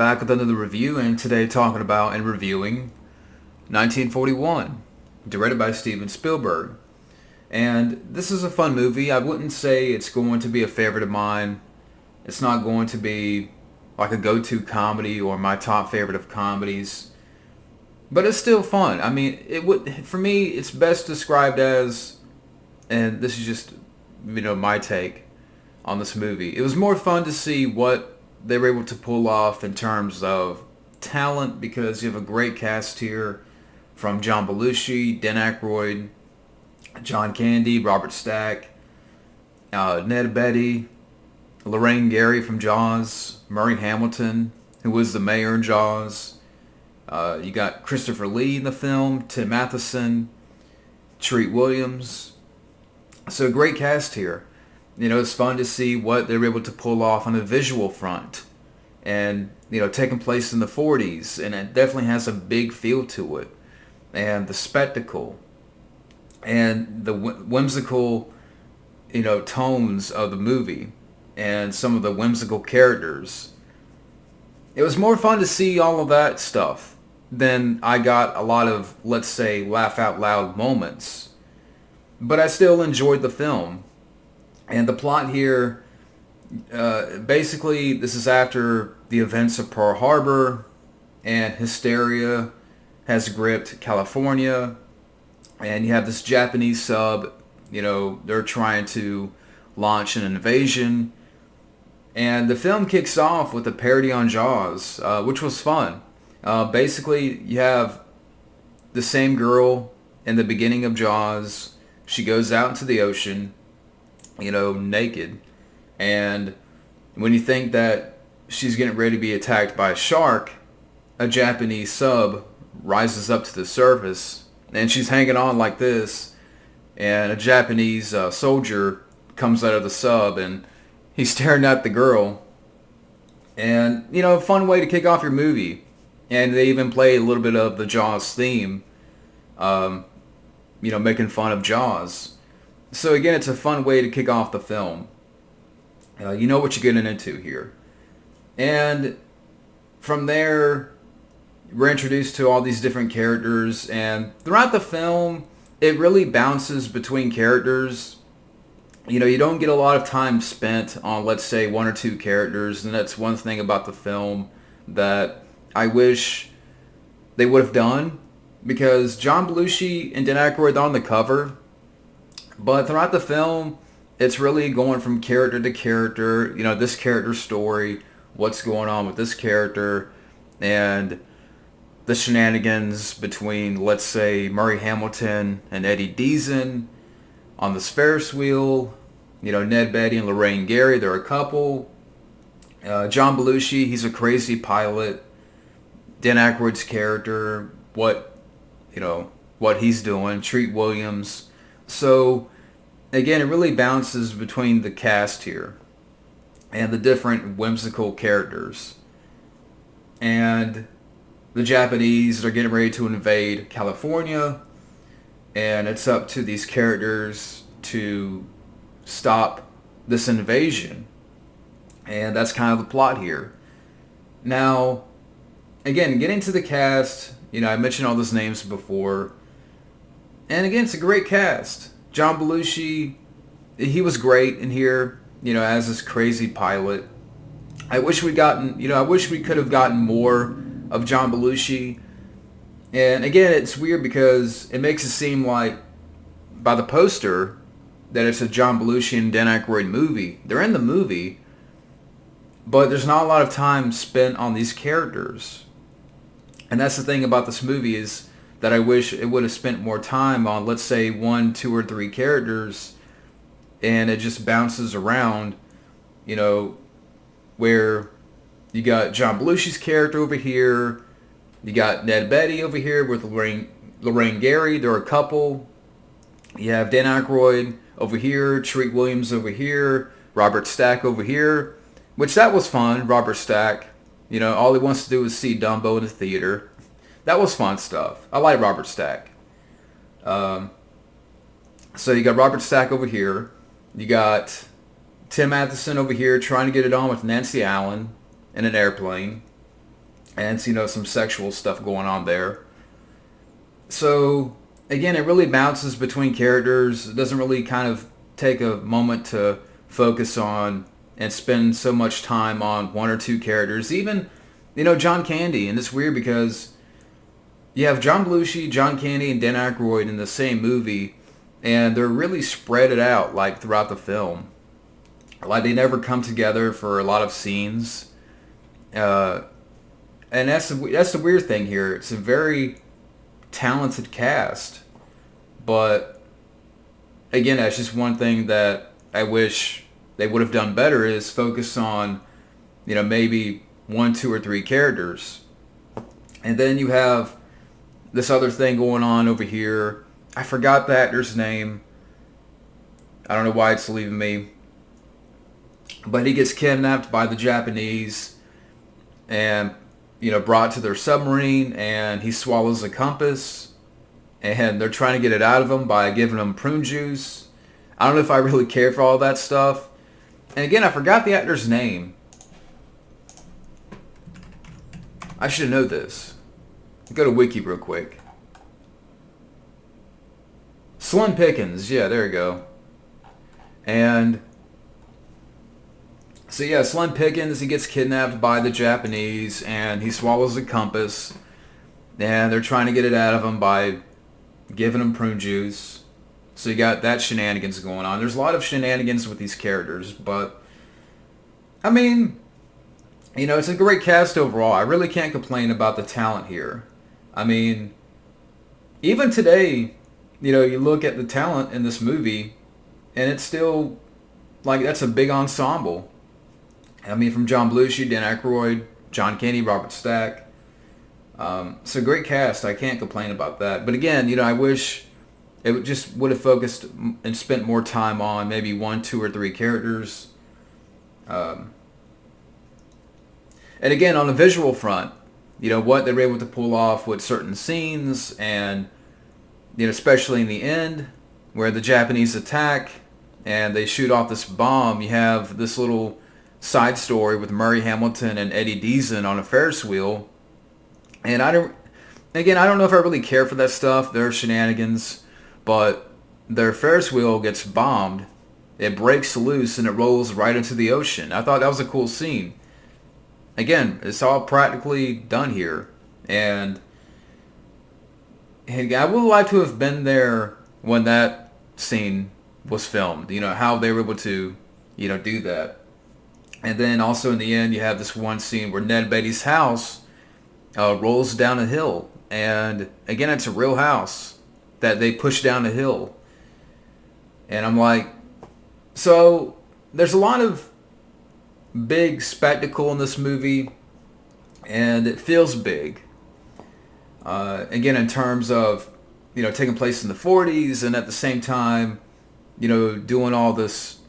back with another review, and today talking about and reviewing 1941, directed by Steven Spielberg. And this is a fun movie. I wouldn't say it's going to be a favorite of mine. It's not going to be like a go-to comedy or my top favorite of comedies. But it's still fun. I mean, it would for me it's best described as, and this is just my take on this movie. It was more fun to see what they were able to pull off in terms of talent, because you have a great cast here from John Belushi, Dan Aykroyd, John Candy, Robert Stack, Ned Beatty, Lorraine Gary from Jaws, Murray Hamilton, who was the mayor in Jaws. You got Christopher Lee in the film, Tim Matheson, Treat Williams. So great cast here. It's fun to see what they were able to pull off on a visual front. And, taking place in the 40s. And it definitely has a big feel to it. And the spectacle. And the whimsical, tones of the movie. And some of the whimsical characters. It was more fun to see all of that stuff than I got a lot of, let's say, laugh out loud moments. But I still enjoyed the film. And the plot here, basically, this is after the events of Pearl Harbor, and hysteria has gripped California, and you have this Japanese sub, they're trying to launch an invasion, and the film kicks off with a parody on Jaws, which was fun. Basically, you have the same girl in the beginning of Jaws. She goes out into the ocean, naked. And when you think that she's getting ready to be attacked by a shark, a Japanese sub rises up to the surface, and she's hanging on like this, and a Japanese soldier comes out of the sub, and he's staring at the girl. And, a fun way to kick off your movie. And they even play a little bit of the Jaws theme, making fun of Jaws. So again, it's a fun way to kick off the film. You know what you're getting into here. And from there, we're introduced to all these different characters. And throughout the film, it really bounces between characters. You don't get a lot of time spent on, let's say, one or two characters. And that's one thing about the film that I wish they would have done. Because John Belushi and Dan Aykroyd are on the cover. But throughout the film, it's really going from character to character. This character's story, what's going on with this character, and the shenanigans between, let's say, Murray Hamilton and Eddie Deason on this Ferris wheel. Ned Beatty and Lorraine Gary, they're a couple. John Belushi, he's a crazy pilot. Dan Aykroyd's character, what he's doing. Treat Williams. So, again, it really bounces between the cast here and the different whimsical characters. And the Japanese are getting ready to invade California, and it's up to these characters to stop this invasion. And that's kind of the plot here. Now, again, getting to the cast, I mentioned all those names before. And again, it's a great cast. John Belushi, he was great in here, as this crazy pilot. I wish we could have gotten more of John Belushi. And again, it's weird because it makes it seem like, by the poster, that it's a John Belushi and Dan Aykroyd movie. They're in the movie, but there's not a lot of time spent on these characters. And that's the thing about this movie, is that I wish it would have spent more time on, let's say, 1, 2, or 3 characters, and it just bounces around, where you got John Belushi's character over here, you got Ned Beatty over here with Lorraine Gary, they're a couple, you have Dan Aykroyd over here, Treat Williams over here, Robert Stack over here, which that was fun. Robert Stack, all he wants to do is see Dumbo in the theater. That was fun stuff. I like Robert Stack. So you got Robert Stack over here. You got Tim Matheson over here trying to get it on with Nancy Allen in an airplane. and it's, some sexual stuff going on there. So again, it really bounces between characters. It doesn't really kind of take a moment to focus on and spend so much time on one or two characters. Even, John Candy. And it's weird because you have John Belushi, John Candy, and Dan Aykroyd in the same movie, and they're really spread it out like throughout the film. Like they never come together for a lot of scenes. And that's the weird thing here. It's a very talented cast, but again, that's just one thing that I wish they would have done better is focus on, maybe one, two, or three characters. And then you have this other thing going on over here. I forgot the actor's name. I don't know why it's leaving me. But he gets kidnapped by the Japanese and, brought to their submarine, and he swallows a compass, and they're trying to get it out of him by giving him prune juice. I don't know if I really care for all that stuff. And again, I forgot the actor's name. I should know this. Go to Wiki real quick. Slim Pickens. Yeah, there you go. And so yeah, Slim Pickens, he gets kidnapped by the Japanese, and he swallows a compass, and they're trying to get it out of him by giving him prune juice. So you got that shenanigans going on. There's a lot of shenanigans with these characters, but I mean, it's a great cast overall. I really can't complain about the talent here. I mean, even today, you look at the talent in this movie, and it's still, like, that's a big ensemble. I mean, from John Belushi, Dan Aykroyd, John Candy, Robert Stack. It's a great cast. I can't complain about that. But again, I wish it would have focused and spent more time on maybe one, two, or three characters. And again, on the visual front, what they were able to pull off with certain scenes, and especially in the end where the Japanese attack and they shoot off this bomb. You have this little side story with Murray Hamilton and Eddie Deason on a Ferris wheel, and I don't know if I really care for that stuff. There are shenanigans, but their Ferris wheel gets bombed, it breaks loose, and it rolls right into the ocean. I thought that was a cool scene. Again, it's all practically done here, and I would like to have been there when that scene was filmed, how they were able to, do that. And then also in the end, you have this one scene where Ned Beatty's house rolls down a hill. And again, it's a real house that they push down a hill. And I'm like, so there's a lot of big spectacle in this movie, and it feels big. Again, in terms of, taking place in the 40s, and at the same time, doing all this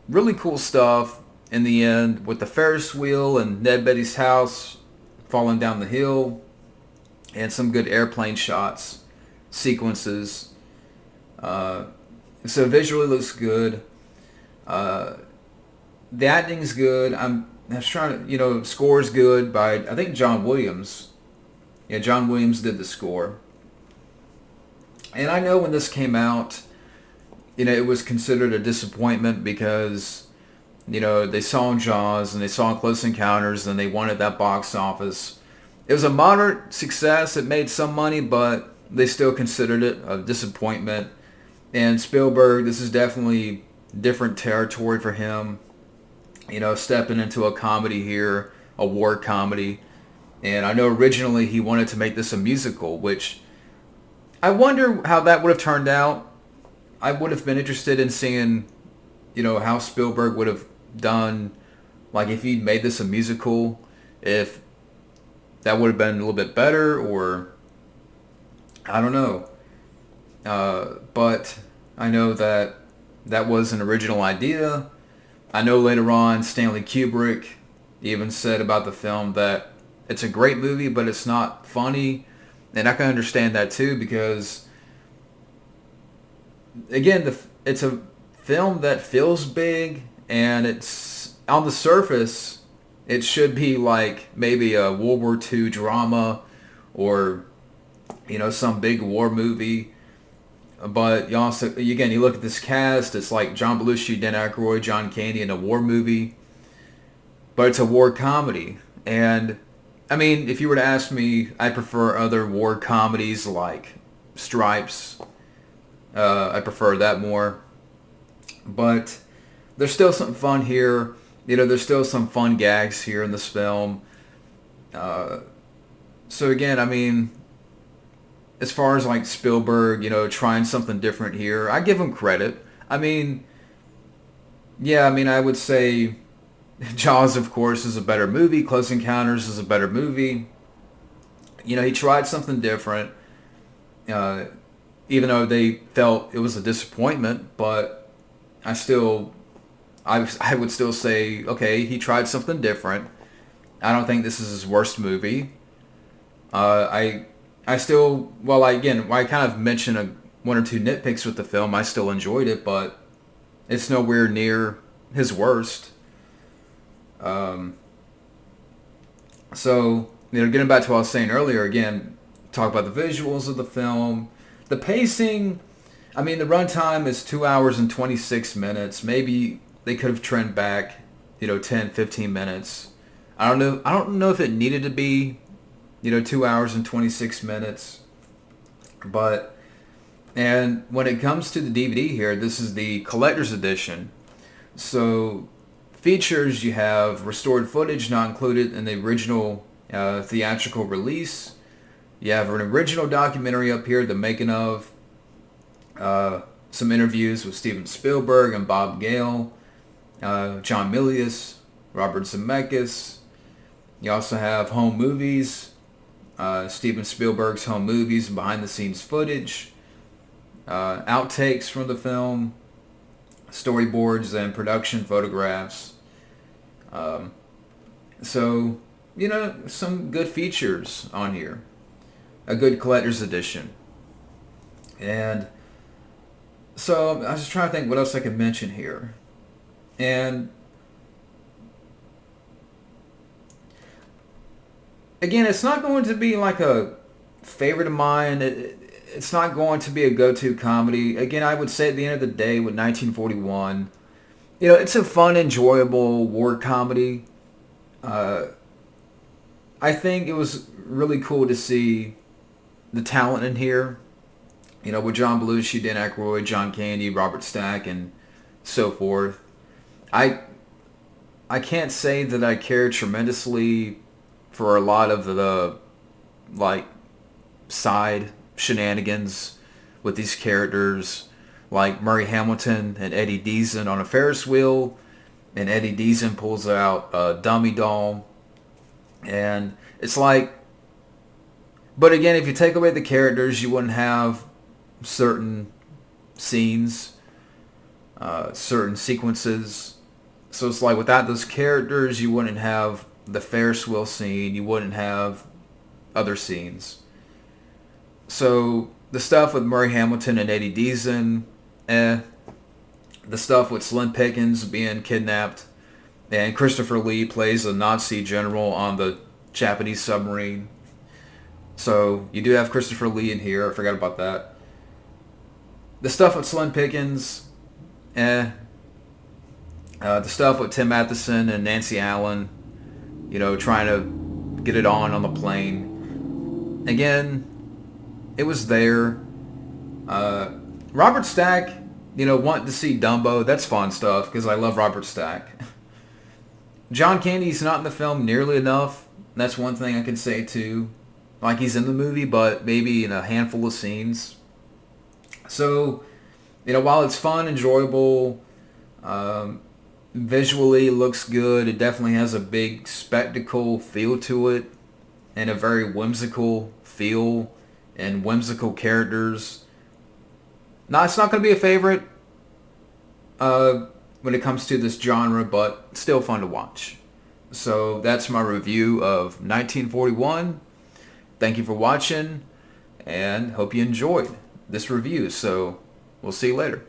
really cool stuff in the end with the Ferris wheel and Ned Beatty's house falling down the hill, and some good airplane shots, sequences. So visually looks good. The acting's good. I was trying to, score's good by, I think, John Williams. Yeah, John Williams did the score. And I know when this came out, it was considered a disappointment because, they saw Jaws and they saw Close Encounters and they wanted that box office. It was a moderate success. It made some money, but they still considered it a disappointment. And Spielberg, this is definitely different territory for him. Stepping into a comedy here, a war comedy. And I know originally he wanted to make this a musical, which I wonder how that would have turned out. I would have been interested in seeing, how Spielberg would have done, like if he'd made this a musical, if that would have been a little bit better, or I don't know. But I know that was an original idea. I know later on Stanley Kubrick even said about the film that it's a great movie, but it's not funny. And I can understand that too, because again, it's a film that feels big, and it's on the surface, It should be like maybe a World War II drama or, some big war movie. But you also, again, you look at this cast, it's like John Belushi, Dan Aykroyd, John Candy in a war movie. But it's a war comedy. And, I mean, if you were to ask me, I prefer other war comedies like Stripes. I prefer that more. But there's still some fun here. There's still some fun gags here in this film. So again, I mean, as far as like Spielberg, trying something different here, I give him credit. I mean, yeah, I mean, I would say Jaws, of course, is a better movie. Close Encounters is a better movie. He tried something different, even though they felt it was a disappointment, but I would still say, okay, he tried something different. I don't think this is his worst movie. I still, well, I kind of mentioned one or two nitpicks with the film. I still enjoyed it, but it's nowhere near his worst. So, getting back to what I was saying earlier, again, talk about the visuals of the film. The pacing, I mean, the runtime is 2 hours and 26 minutes. Maybe they could have trimmed back, 10, 15 minutes. I don't know if it needed to be, 2 hours and 26 minutes. And when it comes to the DVD here, this is the collector's edition. So features, you have restored footage not included in the original theatrical release. You have an original documentary up here, the making of, some interviews with Steven Spielberg and Bob Gale, John Milius, Robert Zemeckis. You also have home movies, Steven Spielberg's home movies and behind-the-scenes footage, outtakes from the film, storyboards and production photographs. So, some good features on here. A good collector's edition. And so I was just trying to think what else I could mention here. And again, it's not going to be like a favorite of mine. It's not going to be a go-to comedy. Again, I would say at the end of the day with 1941, it's a fun, enjoyable war comedy. I think it was really cool to see the talent in here. With John Belushi, Dan Aykroyd, John Candy, Robert Stack, and so forth. I can't say that I cared tremendously for a lot of the side shenanigans with these characters, like Murray Hamilton and Eddie Deason on a Ferris wheel, and Eddie Deason pulls out a dummy doll, and it's like, but again, if you take away the characters, you wouldn't have certain scenes, certain sequences. So it's like without those characters, you wouldn't have the Ferris wheel scene, you wouldn't have other scenes. So the stuff with Murray Hamilton and Eddie Deason, the stuff with Slim Pickens being kidnapped, and Christopher Lee plays a Nazi general on the Japanese submarine. So you do have Christopher Lee in here, I forgot about that. The stuff with Slim Pickens, the stuff with Tim Matheson and Nancy Allen, trying to get it on the plane. Again, it was there. Robert Stack, wanting to see Dumbo, that's fun stuff because I love Robert Stack. John Candy's not in the film nearly enough. That's one thing I can say too. Like he's in the movie, but maybe in a handful of scenes. So, while it's fun, enjoyable, visually it looks good, it definitely has a big spectacle feel to it, and a very whimsical feel, and whimsical characters. Now, it's not going to be a favorite when it comes to this genre, but still fun to watch. So, that's my review of 1941. Thank you for watching, and hope you enjoyed this review. So, we'll see you later.